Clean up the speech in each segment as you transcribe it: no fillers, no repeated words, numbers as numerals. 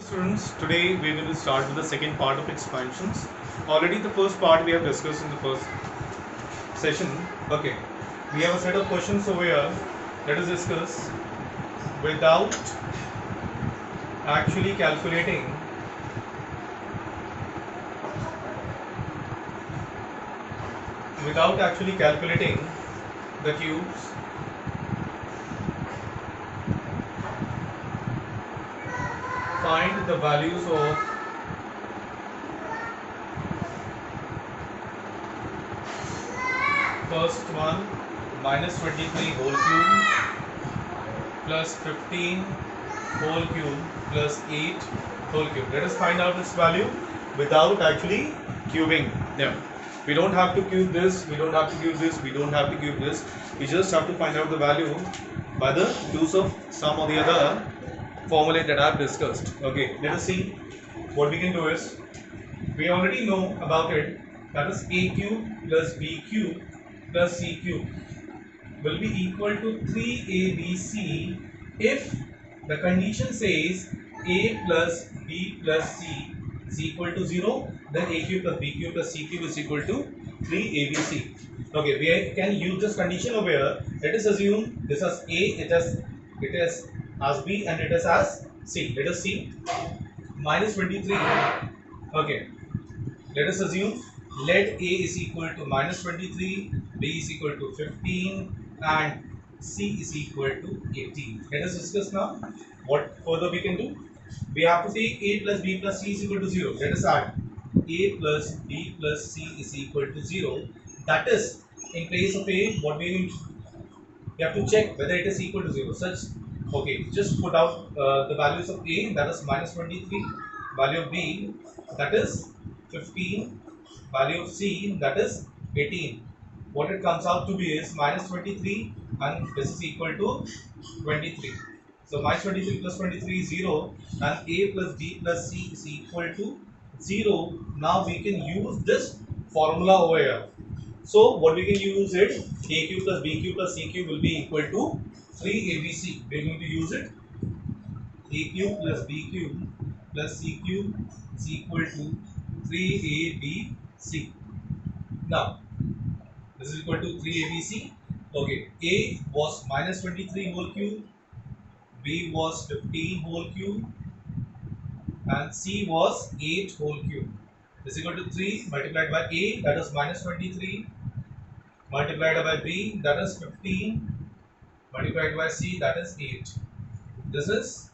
Students, today we're going to start with the second part of expansions. Already the first part we have discussed in the first session. Okay, we have a set of questions over here. Let us discuss without actually calculating the cubes. Find the values of first one, minus 23 whole cube plus 15 whole cube plus 8 whole cube. Let us find out this value without actually cubing them. We don't have to cube this, we don't have to cube this, we don't have to cube this. We just have to find out the value by the use of some or the other formula that I have discussed. Okay, let us see what we can do is, we already know about it, that is a cube plus b cube plus c cube will be equal to 3abc if the condition says a plus b plus c is equal to 0, then a cube plus b cube plus c cube is equal to 3abc. Okay, we can use this condition over here. Let us assume this as a, it is as b, and it is as c. Let us see, minus 23. Okay, let us assume, let a is equal to minus 23, b is equal to 15, and c is equal to 18. Let us discuss now what further we can do. We have to take a plus b plus c is equal to 0. Let us add a plus b plus c is equal to 0. That is, in place of a, what we have to check whether it is equal to 0. Okay, just put out the values of a, that is minus 23, value of b, that is 15, value of c, that is 18. What it comes out to be is minus 23, and this is equal to 23. So minus 23 plus 23 is 0, and a plus b plus c is equal to 0. Now we can use this formula over here. So what we can use it, a cube plus b cube plus c cube will be equal to 3abc. We are going to use it. A cube plus b cube plus c cube is equal to 3abc. Now this is equal to 3abc. Okay, a was minus 23 whole cube, b was 15 whole cube, and c was 8 whole cube. This is equal to 3 multiplied by a, that is minus 23, multiplied by b, that is 15, multiplied by c, that is 8. This is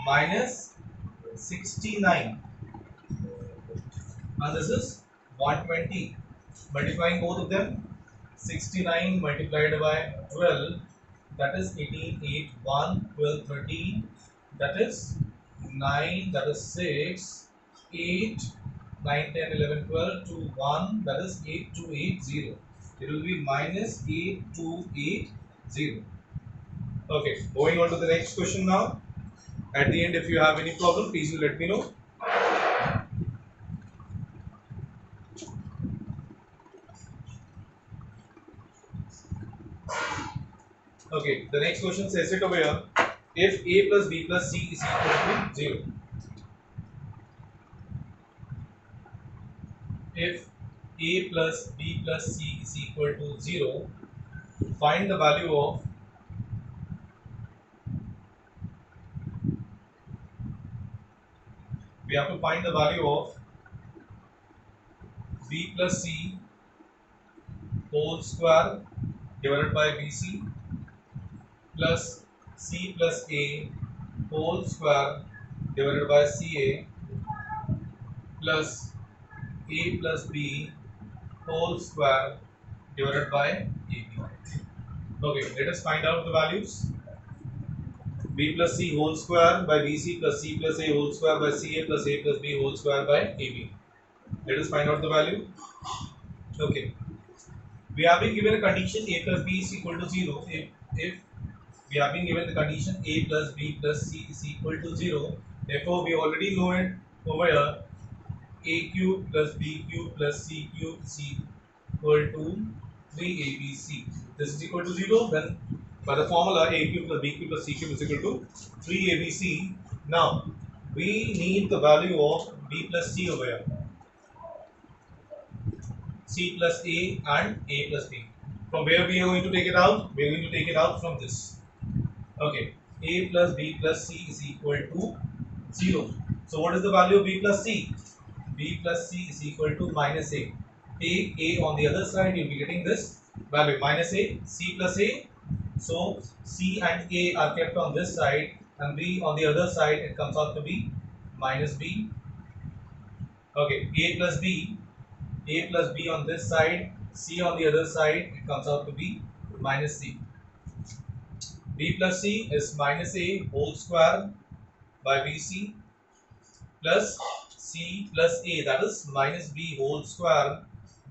minus 69, and this is 120. Multiplying both of them, 69 multiplied by 12, that is 18, 8, 1, 12, 13, that is 9, that is 6, 8, 9, 10, 11, 12, 2, 1, that is 8, 2, 8, 0. It will be minus 8, 2, 8, 0. Okay, going on to the next question now. At the end, if you have any problem, please do let me know. Okay, the next question says it over here. If a plus b plus c is equal to 0. If a plus b plus c is equal to 0, find the value of we have to find the value of b plus c whole square divided by bc plus c plus a whole square divided by ca plus a plus b whole square divided by ab. Okay, let us find out the values. B plus c whole square by bc plus c plus a whole square by ca plus a plus b whole square by ab. Let us find out the value. Okay, we have been given a condition a plus b is equal to 0. If we have been given the condition a plus b plus c is equal to 0, therefore we already know it over here, a cube plus b cube plus c cube is equal to 3abc. This is equal to 0, then by the formula a cube plus b cube plus c cube is equal to 3abc. Now We need the value of b plus c over here. C plus a and a plus b. From where we are going to take it out? We are going to take it out from this. Okay. A plus b plus c is equal to 0. So what is the value of b plus c? B plus c is equal to minus a. Take a on the other side, you'll be getting this value minus a, c plus a. So c and a are kept on this side, and b on the other side, it comes out to be minus b. Okay, a plus b on this side, c on the other side, it comes out to be minus c. B plus c is minus a whole square by bc plus c plus a, that is minus b whole square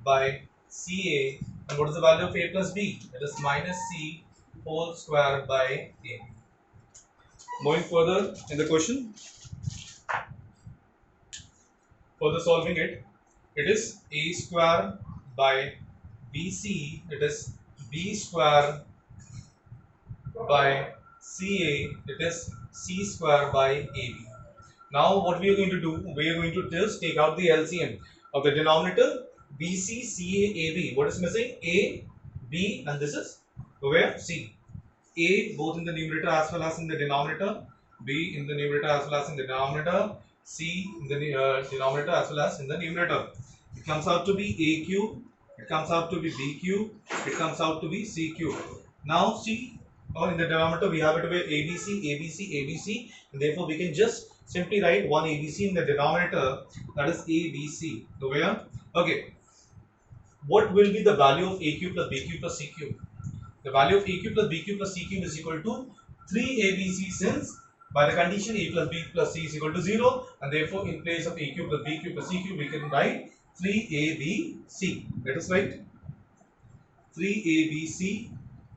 by ca. And what is the value of a plus b? It is minus c whole square by a. Moving further in the question, further solving it, it is a square by bc, it is b square by ca, it is c square by ab. Now what we are going to do, we are going to just take out the LCM of the denominator BC, CA, AB. What is missing? A, B, and this is where? C. A both in the numerator as well as in the denominator, B in the numerator as well as in the denominator, C in the denominator as well as in the numerator. It comes out to be A cube, it comes out to be B cube, it comes out to be C cube. Now see, or in the denominator we have it where ABC, ABC, ABC, and therefore we can just simply write one ABC in the denominator, that is ABC. So where? Okay. What will be the value of A cube plus B cube plus C cube? The value of A cube plus B cube plus C cube is equal to 3ABC, since by the condition A plus B plus C is equal to 0, and therefore in place of A cube plus B cube plus C cube we can write 3ABC. Let us write 3ABC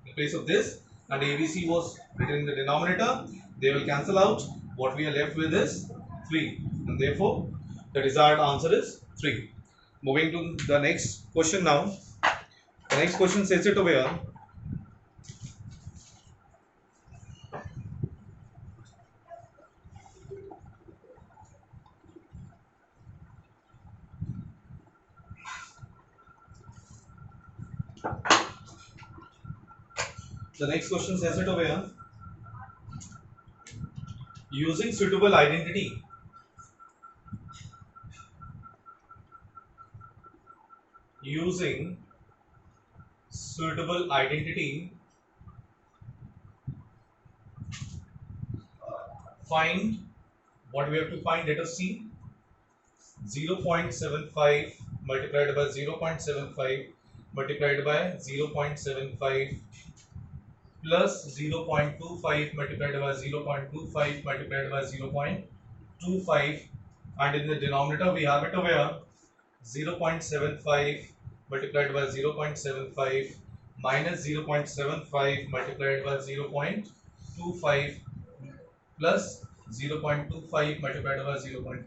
in place of this, and ABC was written in the denominator. They will cancel out. What we are left with is 3, and therefore the desired answer is 3. Moving to the next question now. The next question says it over here. The next question says it over here. Using suitable identity, find what we have to find. Let us see. 0.75 multiplied by 0.75 multiplied by 0.75 plus 0.25 multiplied by 0.25 multiplied by 0.25, and in the denominator we have it over here 0.75 multiplied by 0.75 minus 0.75 multiplied by 0.25 plus 0.25 multiplied by 0.25.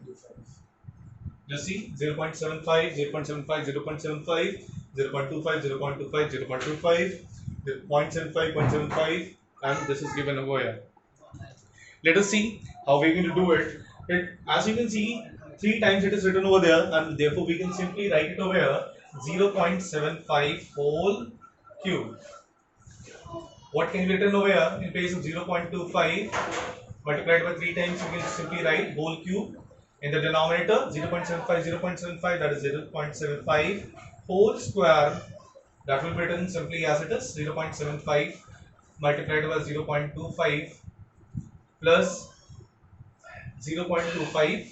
Just see 0.75, 0.75, 0.75, 0.25, 0.25, 0.25, 0.75, 0.75, and this is given over here. Let us see how we are going to do it. As you can see, 3 times it is written over there, and therefore we can simply write it over here 0.75 whole cube. What can be written over here in place of 0.25 multiplied by 3 times? You can simply write whole cube. In the denominator 0.75, 0.75, that is 0.75 whole square, that will be written simply as it is 0.75 multiplied by 0.25 plus 0.25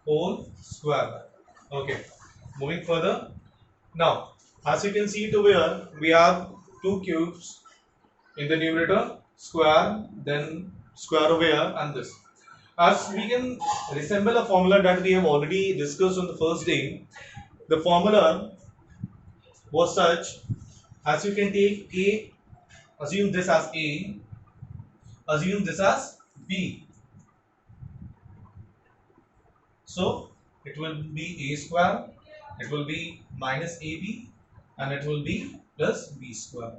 whole square. Okay, moving further. Now, as you can see it over here, we have 2 cubes in the numerator, square, then square over here, and this. As we can resemble a formula that we have already discussed on the first day, the formula was such, as you can take A, assume this as A, assume this as B. So it will be A square, it will be minus AB, and it will be plus B square.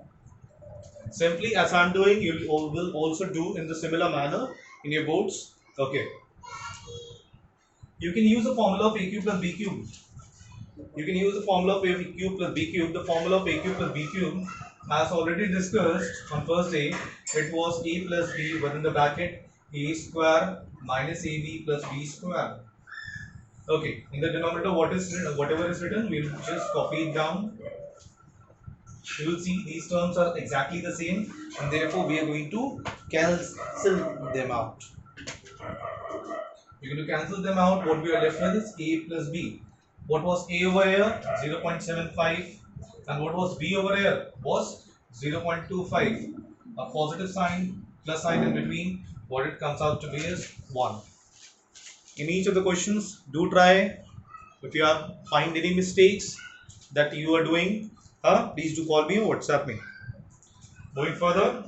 Simply as I am doing, you will also do in the similar manner in your boards. Okay. You can use the formula of a cube plus b cube. You can use the formula of a cube plus b cube. The formula of a cube plus b cube, as already discussed on first day, it was a plus b within the bracket a square minus ab plus b square. Okay, in the denominator, whatever is written, we'll just copy it down. You will see these terms are exactly the same, and therefore we are going to cancel them out. We're going to cancel them out. What we are left with is a plus b. What was a over here? 0.75. And what was b over here? Was 0.25. A positive sign, plus sign in between. What it comes out to be is 1. In each of the questions, do try. If you have find any mistakes that you are doing, please do call me or WhatsApp me. Moving further,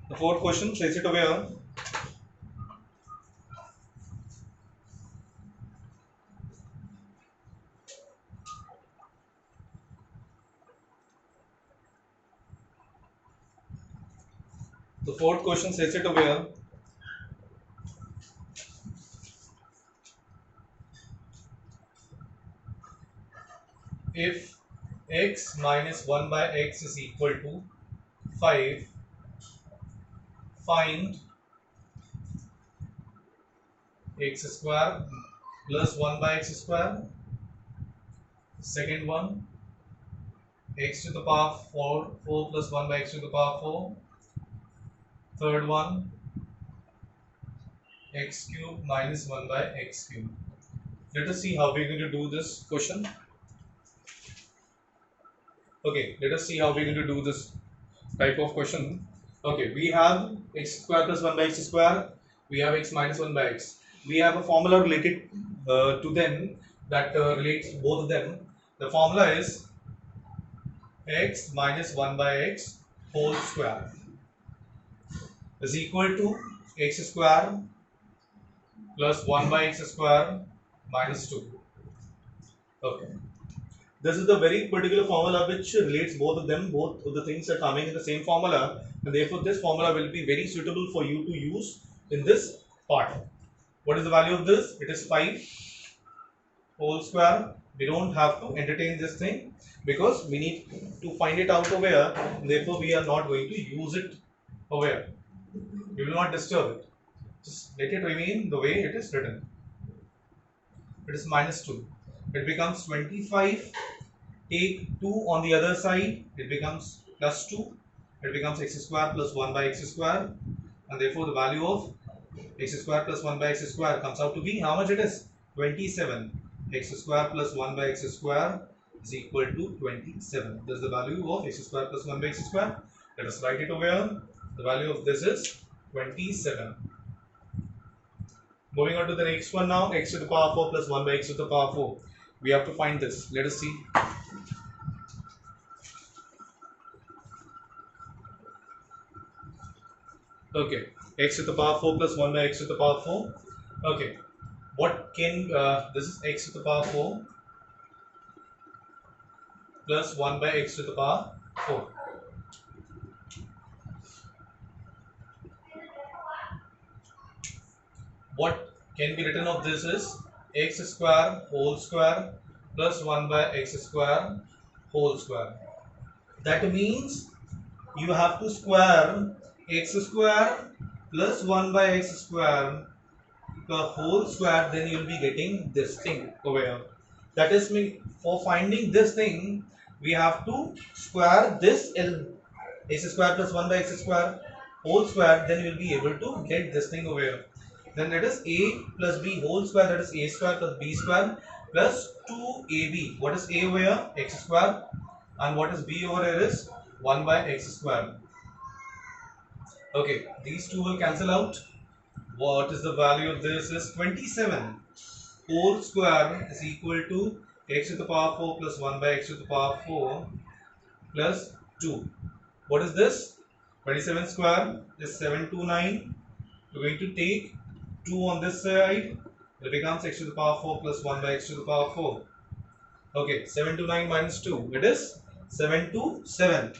the fourth question, place it over here. The fourth question says it over here. If x minus 1 by x is equal to 5, find x square plus 1 by x square. Second one, x to the power 4 plus 1 by x to the power 4. Third one, x cube minus 1 by x cube. Let us see how we are going to do this question. Okay, let us see how we are going to do this type of question. Okay, we have x square plus 1 by x square. We have x minus 1 by x. We have a formula related to them that relates both of them. The formula is x minus 1 by x whole square is equal to x square plus 1 by x square minus 2. Okay. This is the very particular formula which relates both of them. Both of the things are coming in the same formula, and therefore this formula will be very suitable for you to use in this part. What is the value of this? It is 5 whole square. We don't have to entertain this thing because we need to find it out over here. Therefore, we are not going to use it over here. We will not disturb it. Just let it remain the way it is written. It is minus 2. It becomes 25. Take 2 on the other side. It becomes plus 2. It becomes x square plus 1 by x square. And therefore, the value of x square plus 1 by x square comes out to be how much it is? 27. X square plus 1 by x square is equal to 27. This is the value of x square plus 1 by x square. Let us write it over here. The value of this is 27. Moving on to the next one now. X to the power 4 plus 1 by x to the power 4. We have to find this. Let us see. Okay. X to the power 4 plus 1 by x to the power 4. Okay. What can, this is x to the power 4 plus 1 by x to the power 4. What can be written of this is x square whole square plus 1 by x square whole square. That means you have to square x square plus 1 by x square the whole square, then you will be getting this thing over here. That is mean for finding this thing, we have to square this x square plus 1 by x square whole square, then you will be able to get this thing over here. Then that is a plus b whole square, that is a square plus b square plus 2ab. What is a over here? X square. And what is b over here is 1 by x square. Okay, these two will cancel out. What is the value of this is 27. Whole square is equal to x to the power 4 plus 1 by x to the power 4 plus 2. What is this? 27 square is 729. We're going to take 2 on this side. It becomes x to the power 4 plus 1 by x to the power 4. Okay, 729 minus 2. It is 727.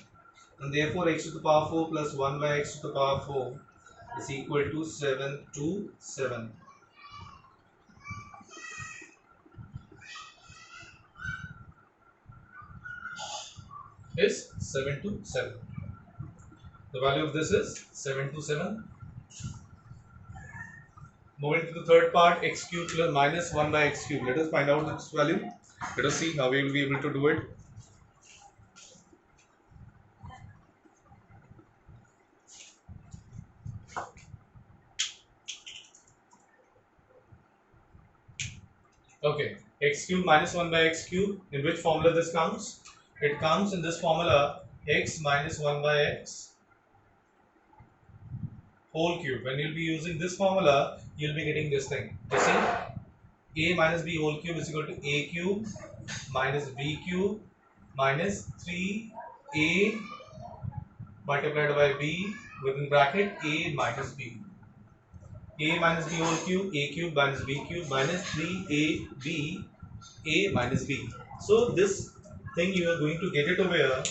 And therefore x to the power 4 plus 1 by x to the power 4 is equal to 727. is 7 to 7. The value of this is 7 to 7. Moving to the third part, x cube plus minus 1 by x cube. Let us find out its value. Let us see how we will be able to do it. Okay, x cube minus 1 by x cube. In which formula this comes? It comes in this formula x minus 1 by x whole cube. When you'll be using this formula, you'll be getting this thing. You see, a minus b whole cube is equal to a cube minus b cube minus 3a multiplied by b within bracket a minus b. A minus b whole cube, a cube minus b cube minus 3ab a minus b. So this thing you are going to get it over here.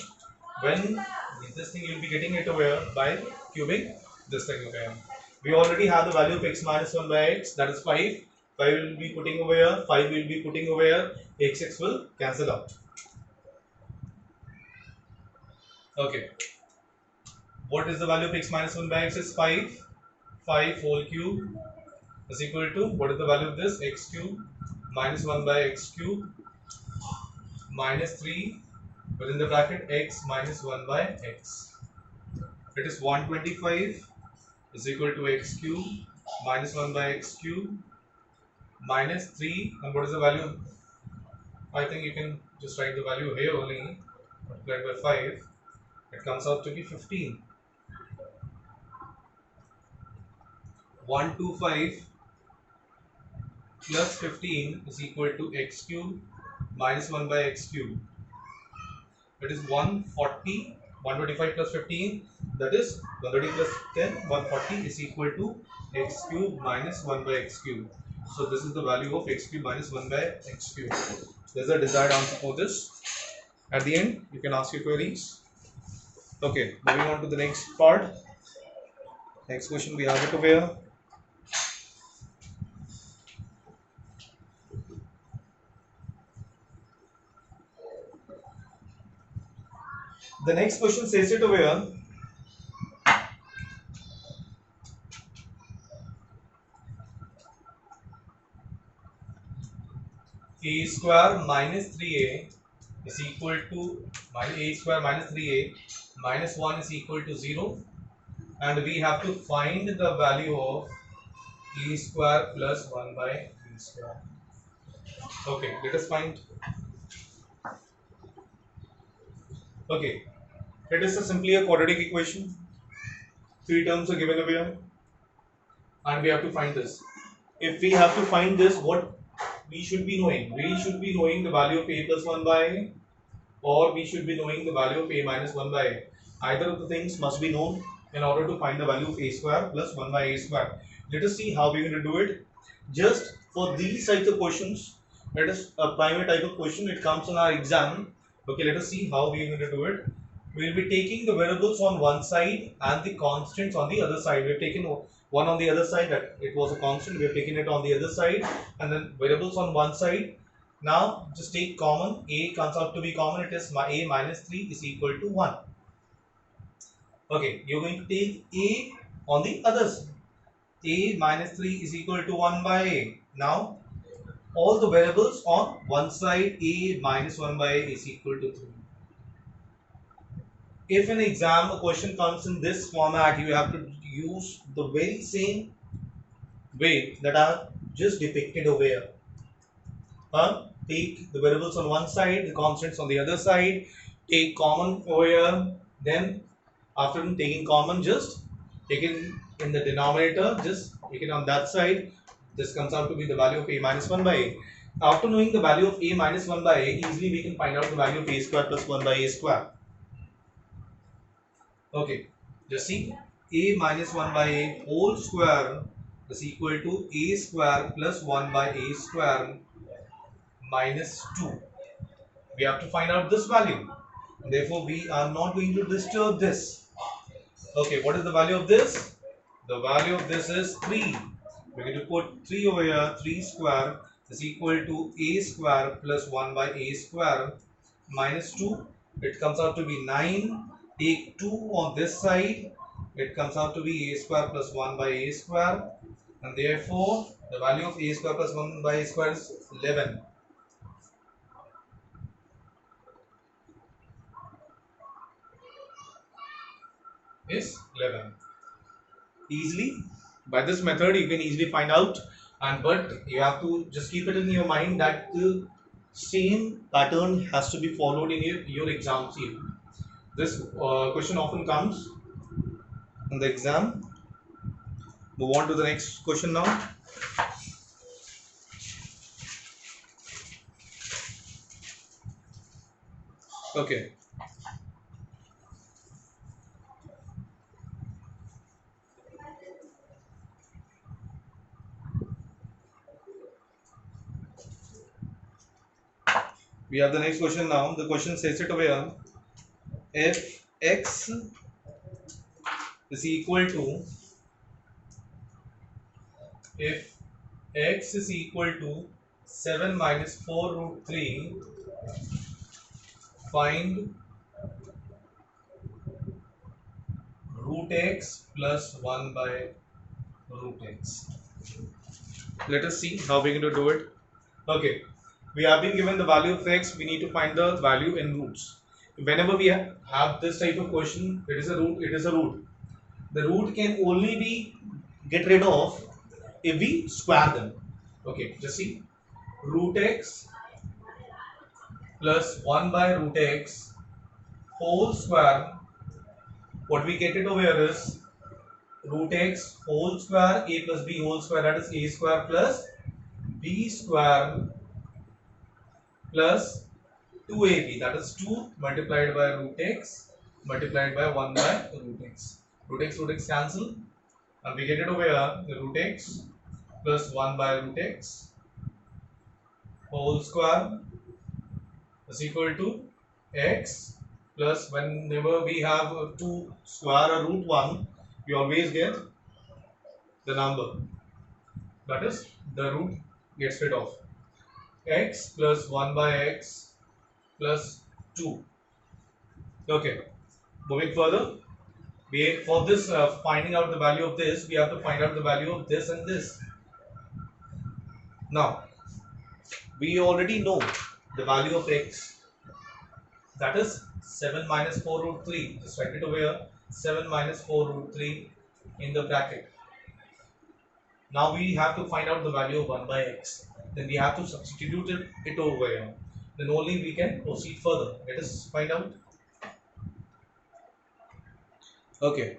When this thing you will be getting it over here by cubing this thing over here. We already have the value of x minus 1 by x, that is 5. 5 will be putting over here, 5 will be putting over here, x will cancel out. Okay. What is the value of x minus 1 by x is 5. 5 whole cube is equal to, what is the value of this? X cube minus 1 by x cube minus 3 within the bracket x minus 1 by x. It is 125 is equal to x cube minus 1 by x cube minus 3, and what is the value? I think you can just write the value here only, multiplied by 5. It comes out to be 15. 125 plus 15 is equal to x cube minus 1 by x cube. It is 140. 125 plus 15, that is 130 plus 10, 140 is equal to x cube minus 1 by x cube. So this is the value of x cube minus 1 by x cube. There's a desired answer for this. At the end, you can ask your queries. Okay, moving on to the next part. Next question we have it over here. The next question says it over here. A square minus 3a is equal to a square minus 3a minus 1 is equal to 0, and we have to find the value of a square plus 1 by b square. Okay, let us find. Okay, it is simply a quadratic equation. 3 terms are given away here, and we have to find this. If we have to find this, what we should be knowing? We should be knowing the value of a plus 1 by a, or we should be knowing the value of a minus 1 by a. Either of the things must be known in order to find the value of a square plus 1 by a square. Let us see how we are going to do it. Just for these types of questions, let us a primary type of question, it comes in our exam. Okay, let us see how we are going to do it. We will be taking the variables on one side and the constants on the other side. We have taken one on the other side, that it was a constant, we have taken it on the other side, and then variables on one side. Now just take common, a comes out to be common, it is a minus 3 is equal to 1. Okay, you are going to take a on the other side. A minus 3 is equal to 1 by a. Now all the variables on one side, a minus 1 by a is equal to 3. If in exam a question comes in this format, you have to use the very same way that are just depicted over here. Take the variables on one side, the constants on the other side, take common over here, then after taking common, just take it in the denominator, just take it on that side. This comes out to be the value of a minus 1 by a. After knowing the value of a minus 1 by a, easily we can find out the value of a square plus 1 by a square. Okay, just see, a minus 1 by a whole square is equal to a square plus 1 by a square minus 2. We have to find out this value. Therefore, we are not going to disturb this. Okay, what is the value of this? The value of this is 3. We're going to put 3 over here. 3 square is equal to a square plus 1 by a square minus 2. it comes out to be 9. Take 2 on this side, it comes out to be a square plus 1 by a square, and therefore the value of a square plus 1 by a square is 11. Is 11. Easily, by this method you can easily find out, and but you have to just keep it in your mind that the same pattern has to be followed in your exam field. This question often comes in the exam. Move on to the next question now. Okay. We have the next question now. The question says it over here. If x is equal to if x is equal to 7 minus 4 root 3, find root x plus 1 by root x. Let us see how we're going to do it. Okay, we have been given the value of x. We need to find the value in roots. Whenever we have this type of question, it is a root. It is a root. The root can only be get rid of if we square them. Okay, just see, root x plus 1 by root x whole square. What we get it over here is root x whole square a plus b whole square, that is a square plus b square plus 2ab, that is 2 multiplied by root x multiplied by 1 by root x. Root x cancel, and we get it over here, the root x plus 1 by root x whole square is equal to x plus, whenever we have to square a root 1, we always get the number, that is the root gets rid of, x plus 1 by x plus 2. Okay, moving further, for this finding out the value of this, we have to find out the value of this and this. Now we already know the value of x, that is 7 minus 4 root 3. Just write it over here, 7 minus 4 root 3 in the bracket. Now we have to find out the value of 1 by x. Then we have to substitute it over here. Then only we can proceed further. Let us find out. Okay.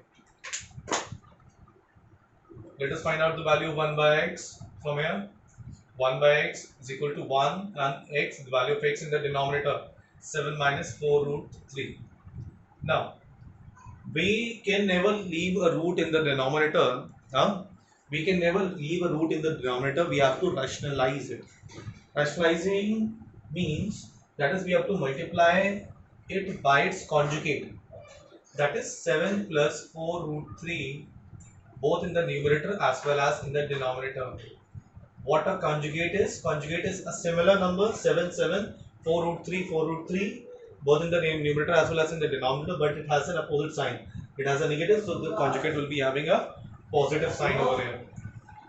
Let us find out the value of 1 by x from here. 1 by x is equal to 1 and x, the value of x in the denominator, 7 minus 4 root 3. Now, we can never leave a root in the denominator. We can never leave a root in the denominator. We have to rationalize it. Rationalizing means, that is, we have to multiply it by its conjugate. That is 7 plus 4 root 3, both in the numerator as well as in the denominator. What a conjugate is? Conjugate is a similar number, 7, 7, 4 root 3, 4 root 3, both in the numerator as well as in the denominator, but it has an opposite sign. It has a negative, so the conjugate will be having a positive sign over here.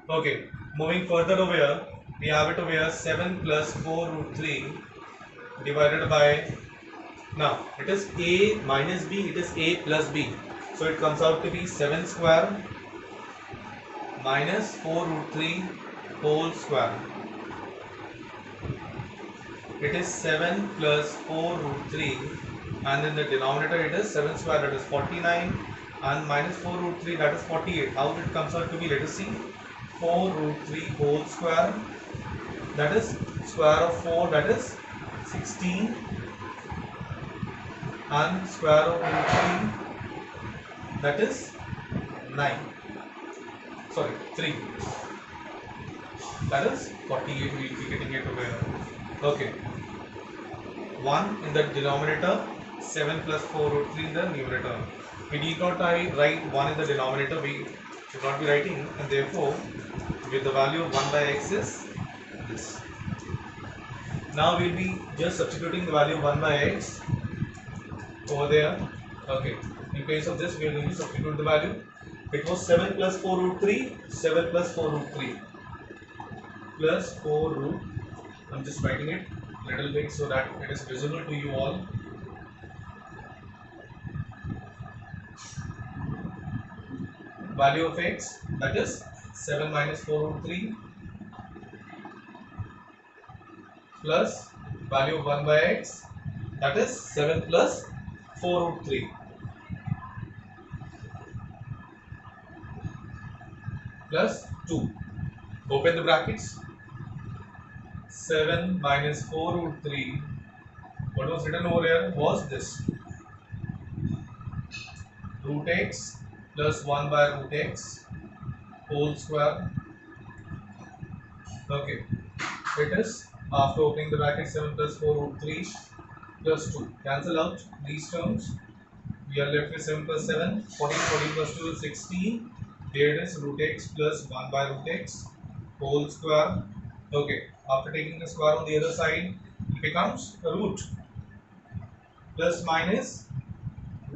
Okay, moving further over here, we have it over here, 7 plus 4 root 3 divided by, now it is a minus b, it is a plus b. So it comes out to be 7 square minus 4 root 3 whole square. It is 7 plus 4 root 3, and in the denominator it is 7 square, that is 49, and minus 4 root 3, that is 48. How it comes out to be? Let us see. 4 root 3 whole square, that is square of 4, that is 16, and square of root 3, that is 9. Sorry, 3. That is 48. We will be getting it over here. Okay. 1 in the denominator, 7 plus 4 root 3 in the numerator. We need not write 1 in the denominator, we should not be writing, and therefore with the value of 1 by x is this. Now we will be just substituting the value of 1 by x over there. Okay, in place of this we are going to substitute the value. It was 7 plus 4 root 3, 7 plus 4 root 3 plus 4 root, I'm just writing it little bit so that it is visible to you all. Value of x, that is 7 minus 4 root 3 plus value of 1 by x, that is 7 plus 4 root 3 plus 2. Open the brackets. 7 minus 4 root 3. What was written over here was this. Root x plus 1 by root x whole square. Okay. It is after opening the bracket 7 plus 4 root 3 plus 2. Cancel out these terms. We are left with 7 plus 7. 14 plus 2 is 16. Here it is root x plus 1 by root x whole square. Okay. After taking the square on the other side, it becomes a root plus minus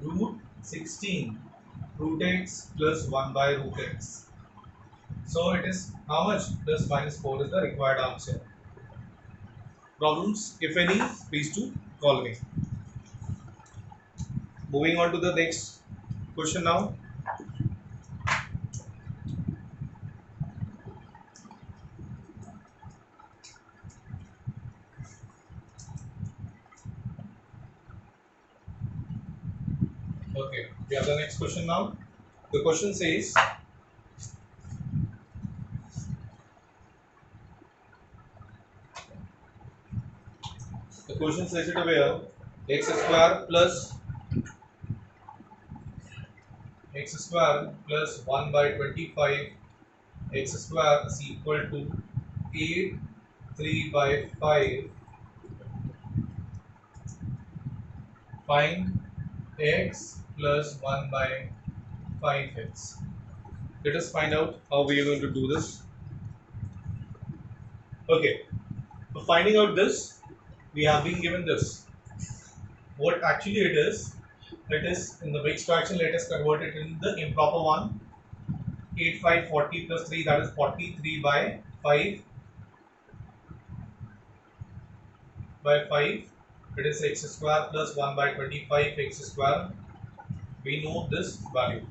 root 16 root x plus 1 by root x. So it is how much? Plus minus 4 is the required answer. Problems, if any, please do call me. Moving on to the next question now. Okay, we have the next question now. The question says, it over x square plus 1 by 25 x square is equal to 8 3 by 5. Find x plus 1 by 5x. Let us find out how we are going to do this. Okay, for finding out this, we have been given this. What actually it is in the mixed fraction. Let us convert it in the improper one. 8 5 40 plus 3, that is 43 by 5 by 5. It is x square plus 1 by 25 x square. We know this value.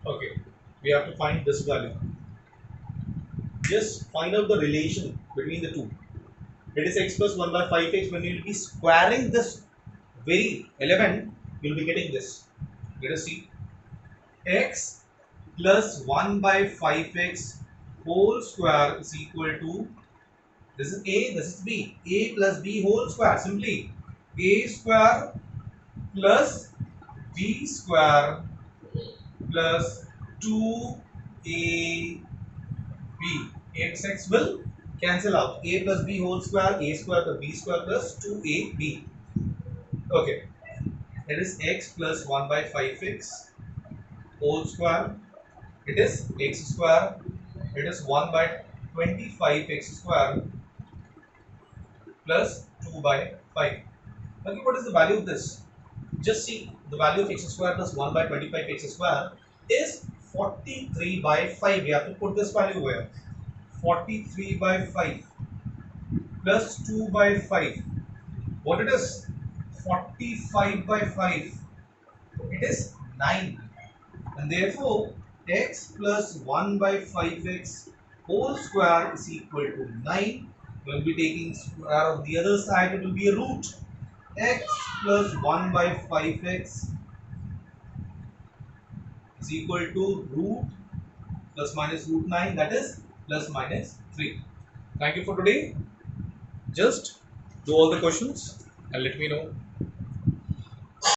Okay, we have to find this value. Just find out the relation between the two. It is x plus 1 by 5x. When you will be squaring this very element, you will be getting this. Let us see. X plus 1 by 5x whole square is equal to, this is a, this is b. A plus b whole square. Simply a square plus b square plus 2ab. X will cancel out. A plus b whole square, a square plus b square plus 2ab. Okay. It is x plus 1 by 5x whole square. It is x square. It is 1 by 25 x square plus 2 by 5. Okay, what is the value of this? Just see, the value of x square plus 1 by 25 x square is 43 by 5. We have to put this value where? 43 by 5 plus 2 by 5. What it is? 45 by 5. It is 9. And therefore, x plus 1 by 5x whole square is equal to 9. We will be taking square of the other side, it will be a root. X plus 1 by 5x is equal to root plus minus root 9, that is plus minus 3. Thank you for today. Just do all the questions and let me know